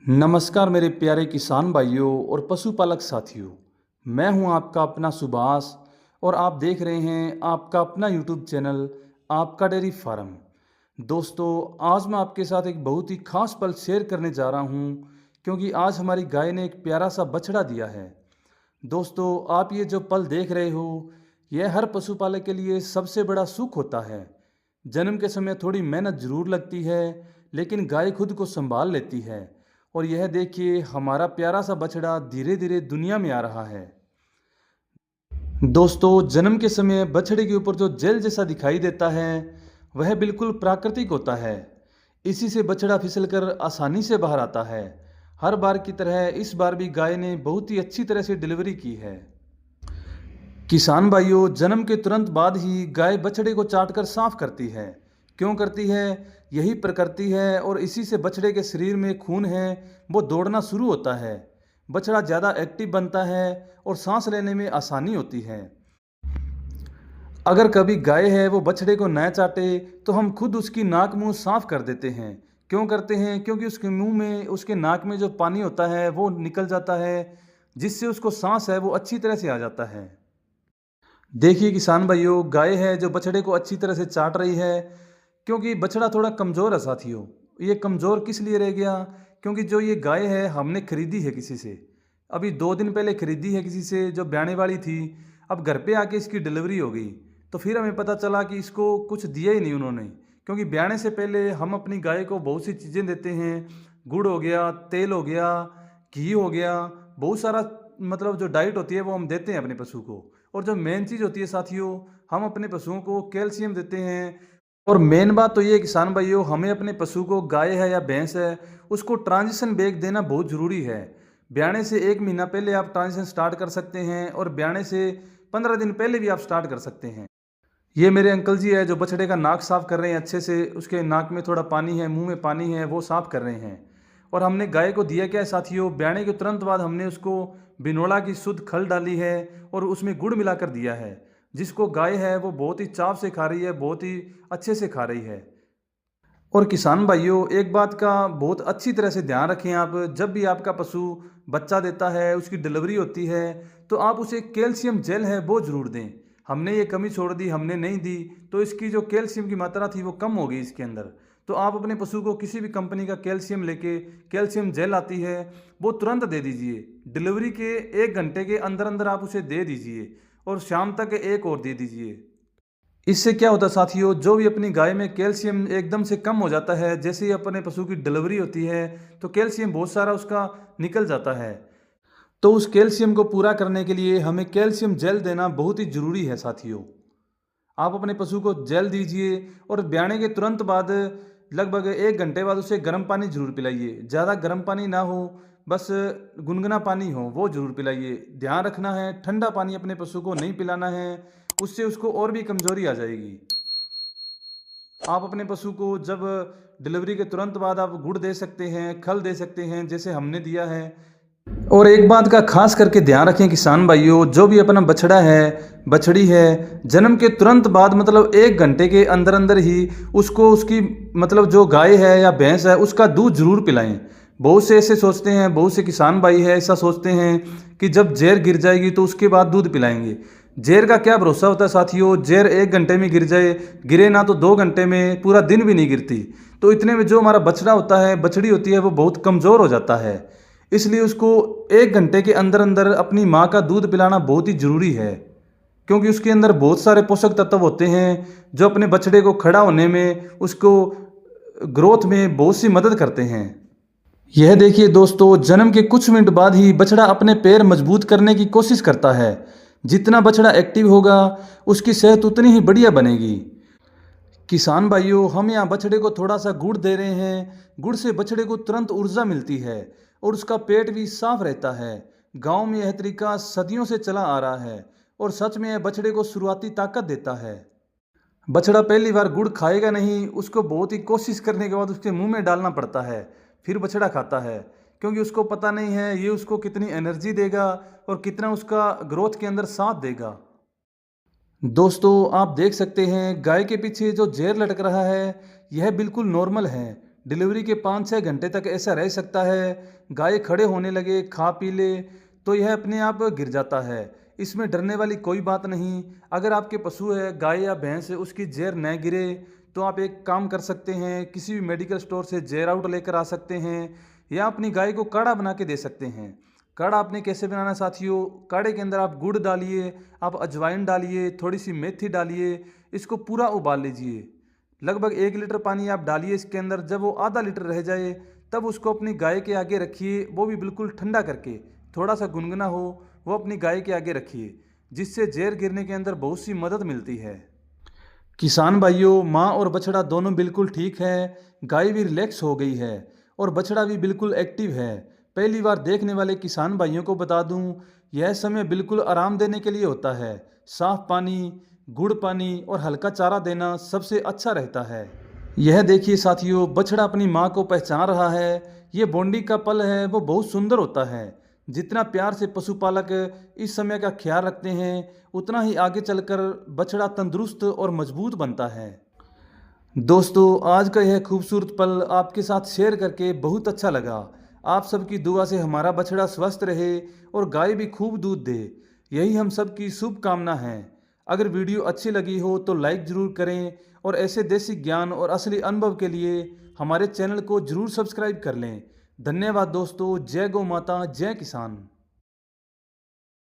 नमस्कार मेरे प्यारे किसान भाइयों और पशुपालक साथियों। मैं हूं आपका अपना सुभाष और आप देख रहे हैं आपका अपना यूट्यूब चैनल आपका डेयरी फार्म। दोस्तों, आज मैं आपके साथ एक बहुत ही खास पल शेयर करने जा रहा हूं क्योंकि आज हमारी गाय ने एक प्यारा सा बछड़ा दिया है। दोस्तों, आप ये जो पल देख रहे हो, यह हर पशुपालक के लिए सबसे बड़ा सुख होता है। जन्म के समय थोड़ी मेहनत जरूर लगती है, लेकिन गाय खुद को संभाल लेती है। और यह देखिए, हमारा प्यारा सा बछड़ा धीरे धीरे दुनिया में आ रहा है। दोस्तों, जन्म के समय बछड़े के ऊपर जो जेल जैसा दिखाई देता है, वह बिल्कुल प्राकृतिक होता है। इसी से बछड़ा फिसलकर आसानी से बाहर आता है। हर बार की तरह इस बार भी गाय ने बहुत ही अच्छी तरह से डिलीवरी की है। किसान भाइयों, जन्म के तुरंत बाद ही गाय बछड़े को चाटकर साफ करती है। क्यों करती है? यही प्रकृति है और इसी से बछड़े के शरीर में खून है, वो दौड़ना शुरू होता है। बछड़ा ज़्यादा एक्टिव बनता है और सांस लेने में आसानी होती है। अगर कभी गाय है वो बछड़े को न चाटे तो हम खुद उसकी नाक मुंह साफ कर देते हैं। क्यों करते हैं? क्योंकि उसके मुंह में, उसके नाक में जो पानी होता है वो निकल जाता है, जिससे उसको सांस है वो अच्छी तरह से आ जाता है। देखिए किसान भाइयों, गाय है जो बछड़े को अच्छी तरह से चाट रही है, क्योंकि बछड़ा थोड़ा कमज़ोर है साथियों। ये कमज़ोर किस लिए रह गया? क्योंकि जो ये गाय है हमने खरीदी है किसी से। अभी 2 दिन पहले खरीदी है किसी से जो ब्याने वाली थी। अब घर पे आके इसकी डिलीवरी हो गई, तो फिर हमें पता चला कि इसको कुछ दिया ही नहीं उन्होंने। क्योंकि ब्याने से पहले हम अपनी गाय को बहुत सी चीज़ें देते हैं। गुड़ हो गया, तेल हो गया, घी हो गया, बहुत सारा मतलब जो डाइट होती है वो हम देते हैं अपने पशु को। और जो मेन चीज़ होती है साथियों, हम अपने पशुओं को कैल्शियम देते हैं। और मेन बात तो ये किसान भाइयों, हमें अपने पशु को, गाय है या भैंस है, उसको ट्रांजिशन बैग देना बहुत ज़रूरी है। ब्याने से 1 महीना पहले आप ट्रांजिशन स्टार्ट कर सकते हैं और ब्याने से 15 दिन पहले भी आप स्टार्ट कर सकते हैं। ये मेरे अंकल जी है जो बछड़े का नाक साफ कर रहे हैं अच्छे से। उसके नाक में थोड़ा पानी है, मुंह में पानी है, वो साफ कर रहे हैं। और हमने गाय को दिया क्या है साथियों, ब्याने के तुरंत बाद हमने उसको बिनोला की शुद्ध खल डाली है और उसमें गुड़ मिलाकर दिया है, जिसको गाय है वो बहुत ही चाव से खा रही है, बहुत ही अच्छे से खा रही है। और किसान भाइयों, एक बात का बहुत अच्छी तरह से ध्यान रखें आप, जब भी आपका पशु बच्चा देता है, उसकी डिलीवरी होती है, तो आप उसे कैल्शियम जेल है वो ज़रूर दें। हमने ये कमी छोड़ दी, हमने नहीं दी, तो इसकी जो कैल्शियम की मात्रा थी वो कम हो गई इसके अंदर। तो आप अपने पशु को किसी भी कंपनी का कैल्शियम लेके, कैल्शियम जेल आती है वो तुरंत दे दीजिए। डिलीवरी के 1 घंटे के अंदर अंदर आप उसे दे दीजिए और शाम तक एक और दे दीजिए। इससे क्या होता है साथियों, जो भी अपनी गाय में कैल्शियम एकदम से कम हो जाता है, जैसे ही अपने पशु की डिलीवरी होती है तो कैल्शियम बहुत सारा उसका निकल जाता है। तो उस कैल्शियम को पूरा करने के लिए हमें कैल्शियम जेल देना बहुत ही ज़रूरी है साथियों। आप अपने पशु को जेल दीजिए और ब्याने के तुरंत बाद लगभग 1 घंटे बाद उसे गर्म पानी जरूर पिलाइए। ज़्यादा गर्म पानी ना हो, बस गुनगुना पानी हो वो जरूर पिलाइए। ध्यान रखना है, ठंडा पानी अपने पशु को नहीं पिलाना है, उससे उसको और भी कमज़ोरी आ जाएगी। आप अपने पशु को जब डिलीवरी के तुरंत बाद आप गुड़ दे सकते हैं, खल दे सकते हैं, जैसे हमने दिया है। और एक बात का खास करके ध्यान रखें किसान भाइयों, जो भी अपना बछड़ा है, बछड़ी है, जन्म के तुरंत बाद मतलब 1 घंटे के अंदर अंदर ही उसको, उसकी मतलब जो गाय है या भैंस है उसका दूध जरूर पिलाएं। बहुत से ऐसे सोचते हैं, बहुत से किसान भाई है ऐसा सोचते हैं कि जब जैर गिर जाएगी तो उसके बाद दूध पिलाएंगे। जैर का क्या भरोसा होता है साथियों, जैर 1 घंटे में गिर जाए, गिरे ना तो 2 घंटे में, पूरा दिन भी नहीं गिरती। तो इतने में जो हमारा बछड़ा होता है, बछड़ी होती है, वो बहुत कमज़ोर हो जाता है। इसलिए उसको 1 घंटे के अंदर अंदर अपनी माँ का दूध पिलाना बहुत ही ज़रूरी है, क्योंकि उसके अंदर बहुत सारे पोषक तत्व होते हैं जो अपने बछड़े को खड़ा होने में, उसको ग्रोथ में बहुत सी मदद करते हैं। यह देखिए दोस्तों, जन्म के कुछ मिनट बाद ही बछड़ा अपने पैर मजबूत करने की कोशिश करता है। जितना बछड़ा एक्टिव होगा उसकी सेहत उतनी ही बढ़िया बनेगी। किसान भाइयों, हम यहाँ बछड़े को थोड़ा सा गुड़ दे रहे हैं। गुड़ से बछड़े को तुरंत ऊर्जा मिलती है और उसका पेट भी साफ रहता है। गांव में यह तरीका सदियों से चला आ रहा है और सच में यह बछड़े को शुरुआती ताकत देता है। बछड़ा पहली बार गुड़ खाएगा नहीं, उसको बहुत ही कोशिश करने के बाद उसके मुंह में डालना पड़ता है, फिर बछड़ा खाता है। क्योंकि उसको पता नहीं है ये उसको कितनी एनर्जी देगा और कितना उसका ग्रोथ के अंदर साथ देगा। दोस्तों, आप देख सकते हैं गाय के पीछे जो जेर लटक रहा है, यह बिल्कुल नॉर्मल है। डिलीवरी के 5-6 घंटे तक ऐसा रह सकता है। गाय खड़े होने लगे, खा पी ले तो यह अपने आप गिर जाता है। इसमें डरने वाली कोई बात नहीं। अगर आपके पशु है, गाय या भैंस है, उसकी जहर न गिरे तो आप एक काम कर सकते हैं, किसी भी मेडिकल स्टोर से जहर आउट लेकर आ सकते हैं या अपनी गाय को काढ़ा बना के दे सकते हैं। काढ़ा आपने कैसे बनाना साथियों? काढ़े के अंदर आप गुड़ डालिए, आप अजवाइन डालिए, थोड़ी सी मेथी डालिए, इसको पूरा उबाल लीजिए। लगभग 1 लीटर पानी आप डालिए इसके अंदर। जब वो आधा लीटर रह जाए तब उसको अपनी गाय के आगे रखिए, वो भी बिल्कुल ठंडा करके, थोड़ा सा गुनगुना हो वो अपनी गाय के आगे रखिए, जिससे जहर गिरने के अंदर बहुत सी मदद मिलती है। किसान भाइयों, माँ और बछड़ा दोनों बिल्कुल ठीक है, गाय भी रिलैक्स हो गई है और बछड़ा भी बिल्कुल एक्टिव है। पहली बार देखने वाले किसान भाइयों को बता दूं, यह समय बिल्कुल आराम देने के लिए होता है। साफ पानी, गुड़ पानी और हल्का चारा देना सबसे अच्छा रहता है। यह देखिए साथियों, बछड़ा अपनी माँ को पहचान रहा है। ये बॉन्डी का पल है, वो बहुत सुंदर होता है। जितना प्यार से पशुपालक इस समय का ख्याल रखते हैं, उतना ही आगे चलकर बछड़ा तंदुरुस्त और मजबूत बनता है। दोस्तों, आज का यह खूबसूरत पल आपके साथ शेयर करके बहुत अच्छा लगा। आप सबकी दुआ से हमारा बछड़ा स्वस्थ रहे और गाय भी खूब दूध दे, यही हम सब की शुभकामना है। अगर वीडियो अच्छी लगी हो तो लाइक ज़रूर करें और ऐसे देसी ज्ञान और असली अनुभव के लिए हमारे चैनल को ज़रूर सब्सक्राइब कर लें। धन्यवाद दोस्तों। जय गौ माता, जय किसान।